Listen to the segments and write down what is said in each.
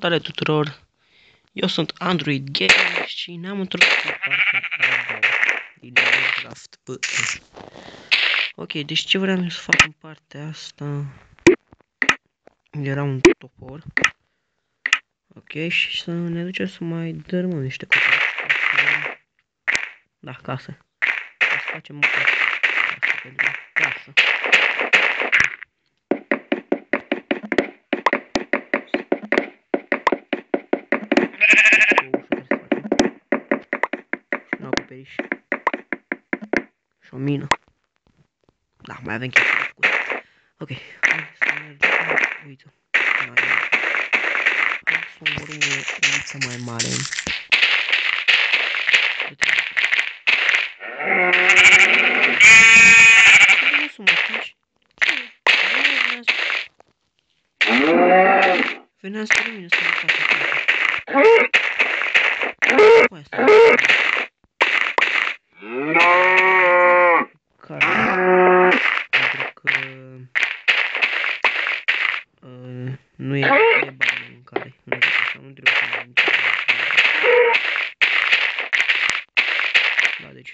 Salutare tuturor! Eu sunt Android Gamer și ne-am întors în partea a doua din Minecraft PE. Ok, deci ce vreau să fac în partea asta era un topor. Ok, și să ne ducem să mai dărâmăm niște copaci. Da, casă. Să facem o casă. Casă pentru casă. Acoperiș și o mină. Da, mai avem chestii de făcut. Ok, hai să mergem. Uite, hai să omorâm o uliță mai mare. Uite. Nu sunt atunci. Veneam spre mine să mă facă. Cu asta. Pentru că nu e bani de mâncare. Nu trebuie să mai mâncare. Da, deci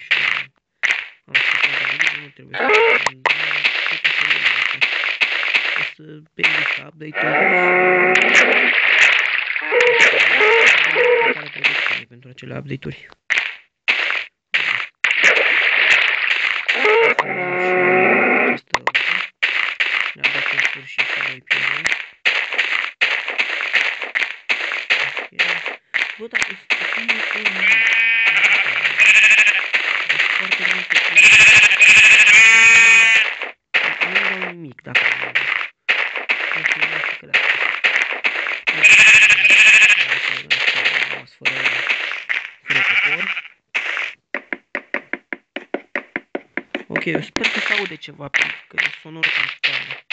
am scăpat de video, nu trebuie să o să permit update-uri pentru acele update-uri. Ne-a dat în sfârșit și noi pe noi. Bă, dacă stăpâni e o mână. Deci foarte multe nu dau nimic dacă nu dau. Deci nu dau să creadă. Fără topor. Ok, eu sper că se aude ceva, pentru că e sonor cam tare.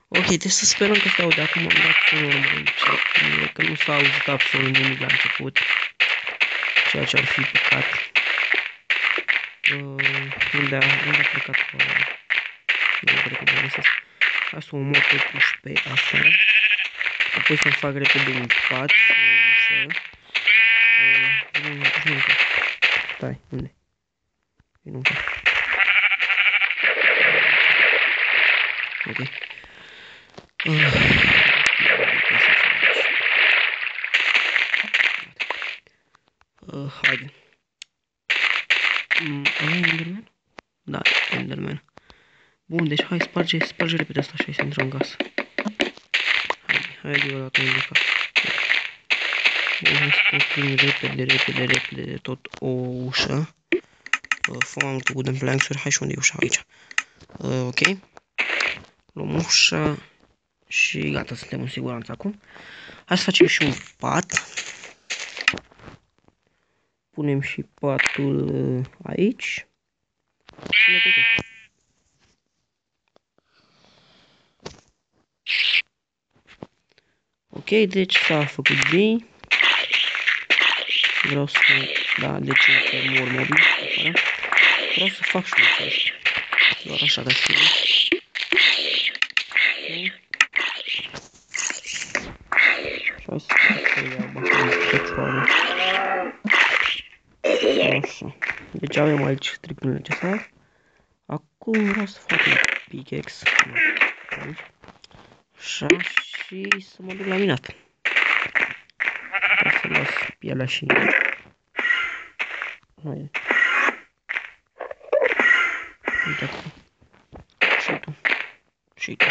Ok, deci să sperăm că se aude acum, am dat sonor mai încet, că nu s-a auzit absolut nimic la început, ceea ce ar fi păcat. Unde a plecat ăla? Nu cred că mă găsesc. Hai să o omor totuși pe asta. Apoi să-mi fac repede un pat, o ușă. Nu, stai, unde? Nu fac. Ok. Haide. Enderman? Da, Enderman. Bun, deci hai, sparge repede asta și hai să intrăm în casă. Haide, o dată în casă. Bun, hai să construim repede tot o ușă. Fă mai multe wooden planks-uri. Hai și unde e ușa? Aici. Ok. Luăm ușa și gata, suntem în siguranță acum. Hai să facem și un pat. Punem și patul aici. Și ne culcăm. Ok, deci s-a făcut gay. Vreau să... Da, deci încă mor mobil. Vreau să fac și un chest. Doar așa de fie. Ok. Și hai să iau picioare. Așa. Deci avem aici strictul necesar. Acum vreau să fac un pickaxe. Așa, și să mă duc la minat. O să las pielea și... Hai. Uite acum. Și tu. Și tu.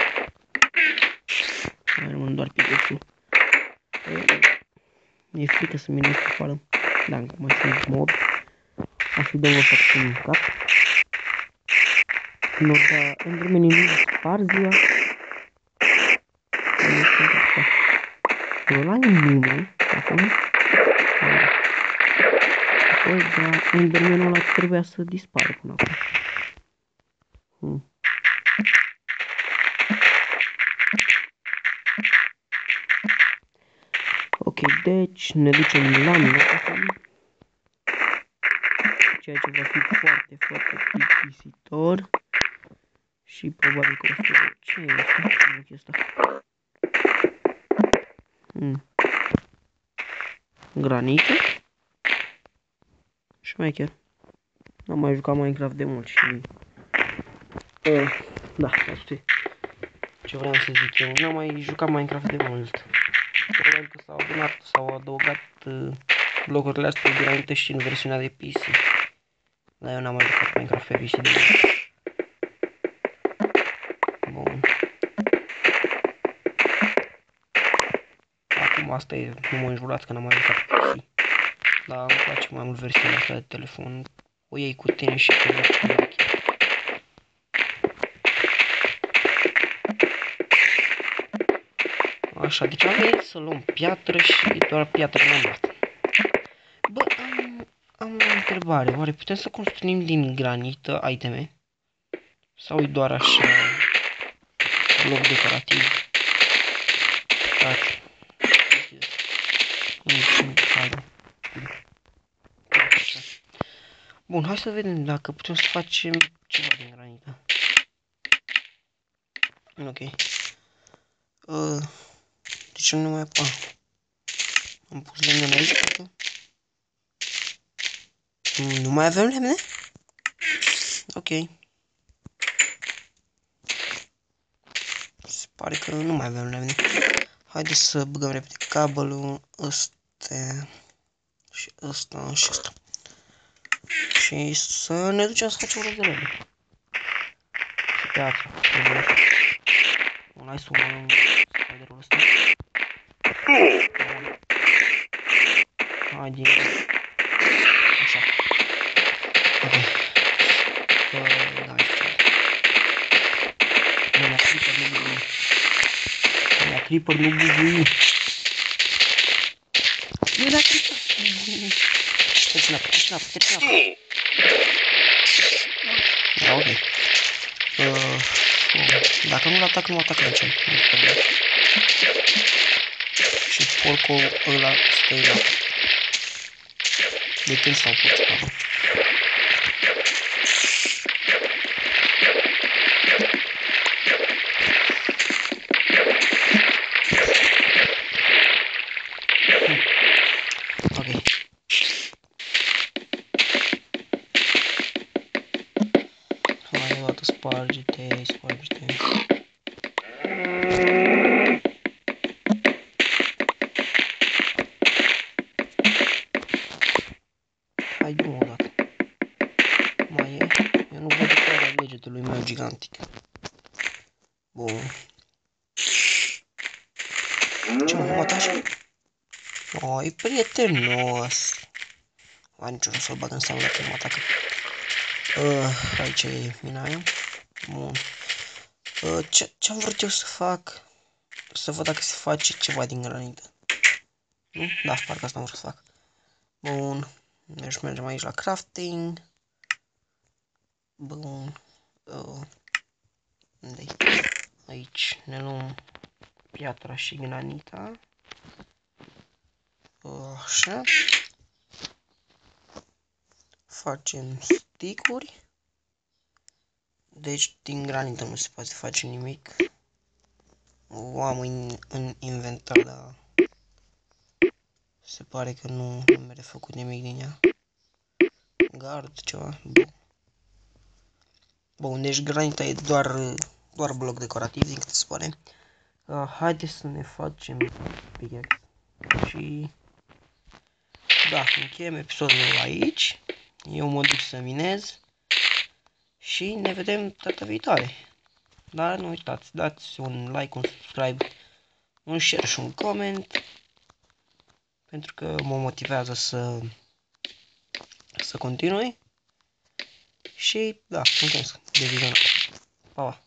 Mai rămân doar pickaxe-ul. Mi-e frică să minez pe afară. Da, încă mai sunt mob. Aș fi domnul să fac în cap. Nu, dar Enderman-ii nu dispar ziua. Ăla e nume, acum. Apoi, dar Enderman-ul ăla trebuia să dispară până acum. Ok, deci ne ducem la minat acum. Ceea ce va fi foarte, foarte plictisitor. Și probabil că o să... Ce e asta? Granită? Și mai chiar. N-am mai jucat Minecraft de mult și... da, asta e ce vreau să zic eu. N-am mai jucat Minecraft de mult. Probabil că s-au adăugat blocurile astea de granită și în versiunea de PC. Dar eu n-am mai jucat Minecraft pe PC de mult. Bun. Acum asta e, nu mă înjurați că n-am mai jucat pe PC. Dar îmi place mai mult versiunea asta de telefon. O iei cu tine și te mergi cu vechi. Așa, deci am venit să luăm piatră și doar piatră n-am luat. Bă, am o întrebare. Oare putem să construim din granită iteme? Sau e doar așa bloc decorativ? Stați. Bun, hai să vedem dacă putem să facem ceva din granită. Ok. De ce nu mai... am pus lemne aici, poate? Nu mai avem lemne? Ok. Se pare că nu mai avem lemne. Haideți să băgăm repede cabelul ăsta și ăsta și ăsta. Și să ne ducem să facem rost de lemne. Și pe asta. Bun, hai să urmăm spiderul ăsta. Hai din... Așa. Ok. Da, la creeper nu buzui. Nu la creeper. Treci în apă. Da, ok. Dacă nu-l atac, nu atacă nici. Și porcul ăla stă la. De când stau porcul acolo? Ok. Hai, o dată sparge-te. Hai, dă-mă o dată. Mai e? Eu nu văd decât degetului meu gigantic. Bun. Ce mă atași? O, e prietenos. Hai, nici nu să-l bag în seamă dacă mă atacă. Aici e mina aia. Bun. Ce-am vrut eu să fac? Să văd dacă se face ceva din granită. Nu? Da, parcă asta am vrut să fac. Bun. Deci mergem aici la crafting. Bun. Unde-i? Aici ne luăm piatra și granita. Așa. Facem stick-uri. Deci din granită nu se poate face nimic. O am în inventar, dar se pare că nu am refăcut nimic din ea. Gard, ceva. Bun, deci granita e doar bloc decorativ, din câte se pare. Haideți să ne facem pickaxe. Și da, încheiem episodul aici. Eu mă duc să minez. Și ne vedem data viitoare. Dar nu uitați, dați un like, un subscribe, un share și un comment. Pentru că mă motivează să continui. Și da, mulțumesc de vizionare. Pa, pa!